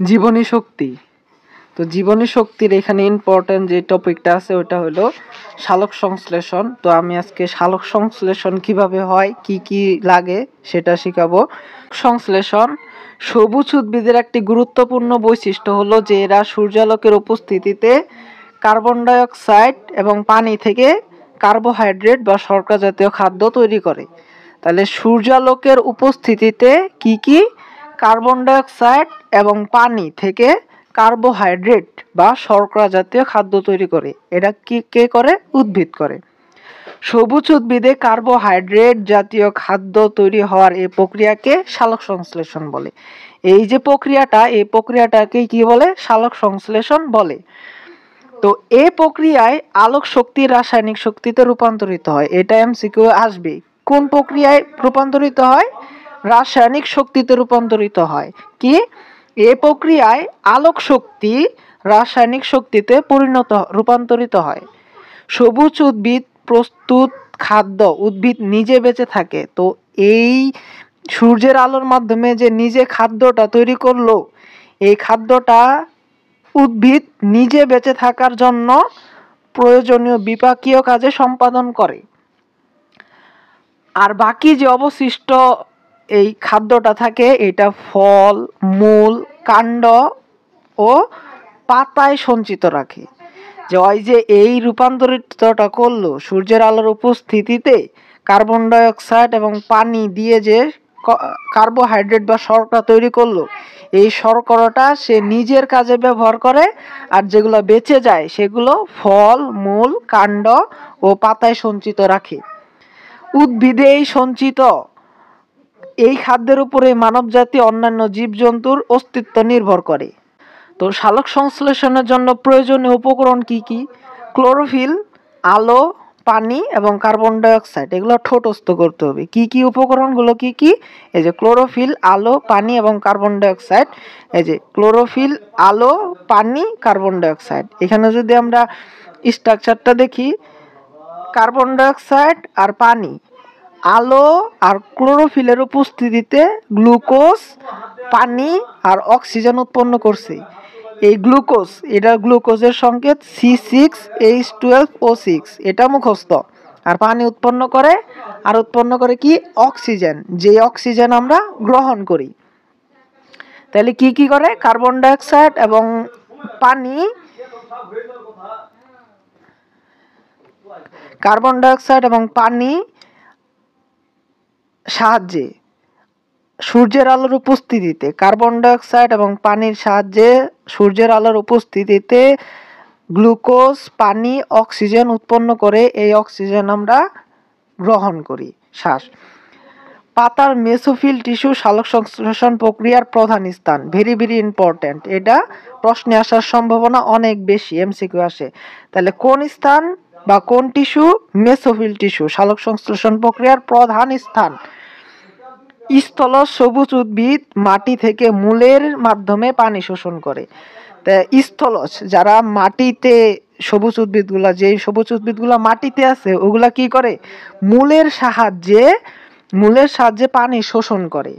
জীবনী শক্তি। তো জীবনী শক্তির এখানে ইম্পর্টেন্ট যে টপিকটা আছে ওটা হলো সালোক সংশ্লেষণ। তো আমি আজকে সালোক সংশ্লেষণ কিভাবে হয়, কি কি লাগে সেটা শিখাবো। সংশ্লেষণ সবুজ উদ্ভিদের একটি গুরুত্বপূর্ণ বৈশিষ্ট্য হলো যে এরা সূর্যালোকের উপস্থিতিতে কার্বন ডাই অক্সাইড এবং পানি থেকে কার্বোহাইড্রেট বা শর্করা জাতীয় খাদ্য তৈরি করে। তাহলে সূর্যালোকের উপস্থিতিতে কি কি? কার্বন ডাই অক্সাইড এবং পানি থেকে কার্বোহাইড্রেট বা শর্করা জাতীয় খাদ্য তৈরি করে। এটা কি কে করে? উদ্ভিদ করে। সবুজ উদ্ভিদে কার্বোহাইড্রেট জাতীয় খাদ্য তৈরি হওয়ার এই প্রক্রিয়াকে সালোক সংশ্লেষণ বলে। এই যে প্রক্রিয়াটা, এই প্রক্রিয়াটাকে কি বলে? সালোক সংশ্লেষণ বলে। তো এই প্রক্রিয়ায় আলোক শক্তি রাসায়নিক শক্তিতে রূপান্তরিত হয়। এটা এমসিকিউ আসবে। কোন প্রক্রিয়ায় রূপান্তরিত হয়? রাসায়নিক শক্তিতে রূপান্তরিত হয়। কি? এই প্রক্রিয়ায় আলোক শক্তি রাসায়নিক শক্তিতে রূপান্তরিত হয়। সবুজ উদ্ভিদ প্রস্তুত খাদ্য উদ্ভিদ নিজে বেঁচে থাকে। তো এই সূর্যের আলোর মাধ্যমে যে নিজে খাদ্যটা তৈরি করলো, এই খাদ্যটা উদ্ভিদ নিজে বেঁচে থাকার জন্য প্রয়োজনীয় বিপাকীয় কাজে সম্পাদন করে। আর বাকি যে অবশিষ্ট এই খাদ্যটা থাকে, এটা ফল, মূল, কাণ্ড ও পাতায় সঞ্চিত রাখে। যে ওই যে এই রূপান্তরিতটা করলো সূর্যের আলোর উপস্থিতিতে কার্বন ডাই অক্সাইড এবং পানি দিয়ে যে কার্বোহাইড্রেট বা শর্করা তৈরি করলো, এই শর্করাটা সে নিজের কাজে ব্যবহার করে। আর যেগুলো বেঁচে যায় সেগুলো ফল, মূল, কাণ্ড ও পাতায় সঞ্চিত রাখে। উদ্ভিদে এই সঞ্চিত এই খাদ্যের উপরে মানবজাতি অন্যান্য জীবজন্তুর অস্তিত্ব নির্ভর করে। তো সালোক সংশ্লেষণের জন্য প্রয়োজনীয় উপকরণ কি কি? ক্লোরোফিল, আলো, পানি এবং কার্বন ডাই অক্সাইড, এগুলো ঠোঁটস্থ করতে হবে। কি কি উপকরণগুলো কি কি? এই যে ক্লোরোফিল, আলো, পানি এবং কার্বন ডাই অক্সাইড। এই যে ক্লোরোফিল, আলো, পানি, কার্বন ডাই অক্সাইড। এখানে যদি আমরা স্ট্রাকচারটা দেখি, কার্বন ডাই অক্সাইড আর পানি, আলো আর ক্লোরোফিলের উপস্থিতিতে গ্লুকোজ, পানি আর অক্সিজেন উৎপন্ন করছে। এই গ্লুকোজ, এটা গ্লুকোজের সংকেত C6H12O6, এটা মুখস্থ। আর পানি উৎপন্ন করে, আর উৎপন্ন করে কি? অক্সিজেন, যে অক্সিজেন আমরা গ্রহণ করি। তাহলে কি কি করে? কার্বন ডাই অক্সাইড এবং পানি, কার্বন ডাই অক্সাইড এবং পানি সাহায্যে সূর্যের আলোর উপস্থিতিতে, কার্বন ডাই অক্সাইড এবং পানির সাহায্যে সূর্যের আলোর উপস্থিতিতে গ্লুকোজ, পানি, অক্সিজেন উৎপন্ন করে। এই অক্সিজেন আমরা গ্রহণ করি, শ্বাস। পাতার মেসোফিল টিস্যু সালোক সংশ্লেষণ প্রক্রিয়ার প্রধান স্থান। Very very important. এটা প্রশ্নে আসার সম্ভাবনা অনেক বেশি, এমসিকিউ আসে। তাহলে কোন স্থান বা কোন টিস্যু? মেসোফিল টিস্যু সালোক সংশ্লেষণ প্রক্রিয়ার প্রধান স্থান। স্থলজ সবুজ উদ্ভিদ মাটি থেকে মূলের মাধ্যমে পানি শোষণ করে। স্থলজ যারা মাটিতে সবুজ উদ্ভিদগুলা, যে সবুজ উদ্ভিদগুলা মাটিতে আছে, ওগুলা কি করে? মূলের সাহায্যে পানি শোষণ করে।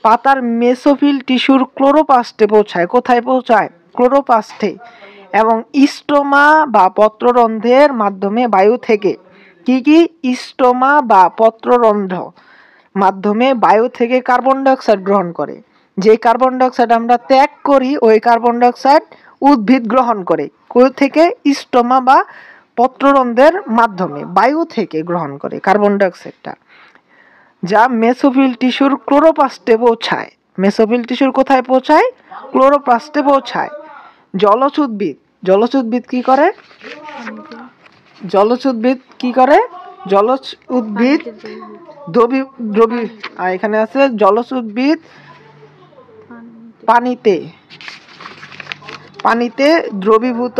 পাতার মেসোফিল টিস্যুর ক্লোরোপ্লাস্টে পৌঁছায়। কোথায় পৌঁছায়? ক্লোরোপ্লাস্টে। এবং স্টোমা বা পত্ররন্ধ্রের মাধ্যমে বায়ু থেকে কি কি? স্টোমা বা পত্ররন্ধ্র মাধ্যমে বায়ু থেকে কার্বন ডাই অক্সাইড গ্রহণ করে। যে কার্বন ডাই অক্সাইড আমরা ত্যাগ করি, ওই কার্বন ডাই অক্সাইড উদ্ভিদ গ্রহণ করে। কোথা থেকে? স্টোমা বা পত্ররন্ধ্রের মাধ্যমে বায়ু থেকে গ্রহণ করে কার্বন ডাই অক্সাইডটা, যা মেসোফিল টিস্যুর ক্লোরোপ্লাস্টে পৌঁছায়। মেসোফিল টিস্যুর কোথায় পৌঁছায়? ক্লোরোপ্লাস্টে পৌঁছায়। জলজ উদ্ভিদ, জলজ উদ্ভিদ কি করে? জলজ উদ্ভিদ কি করে? জলজ উদ্ভিদ এখানে আছে জলজ উদ্ভিদ পানিতে দ্রবীভূত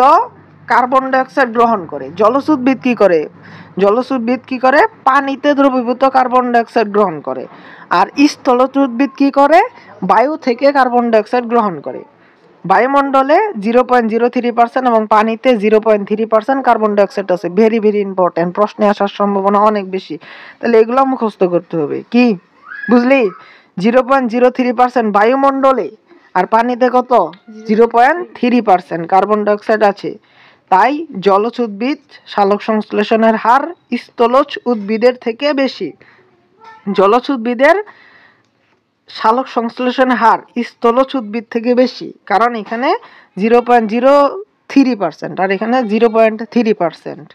কার্বন ডাই অক্সাইড গ্রহণ করে। জলজ উদ্ভিদ কি করে? জলজ উদ্ভিদ কি করে? পানিতে দ্রবীভূত কার্বন ডাই অক্সাইড গ্রহণ করে। আর স্থলজ উদ্ভিদ কি করে? বায়ু থেকে কার্বন ডাই অক্সাইড গ্রহণ করে। বায়ুমণ্ডলে 0.03% এবং পানিতে 0.3% কার্বন ডাই অক্সাইড আছে। ভেরি ভেরি ইম্পর্টেন্ট, প্রশ্নে আসার সম্ভাবনা অনেক বেশি। তাহলে এগুলো মুখস্থ করতে হবে। কি বুঝলি? 0.03% বায়ুমণ্ডলে আর পানিতে কত 0.3% কার্বন ডাইঅক্সাইড আছে। তাই জলজ উদ্ভিদ সালোক সংশ্লেষণের হার স্থলজ উদ্ভিদের থেকে বেশি। জলজ উদ্ভিদের সালোক সংশ্লেষণের হার স্থলজ উদ্ভিদ থেকে বেশি, কারণ এখানে 0.03% আর এখানে 0.3%।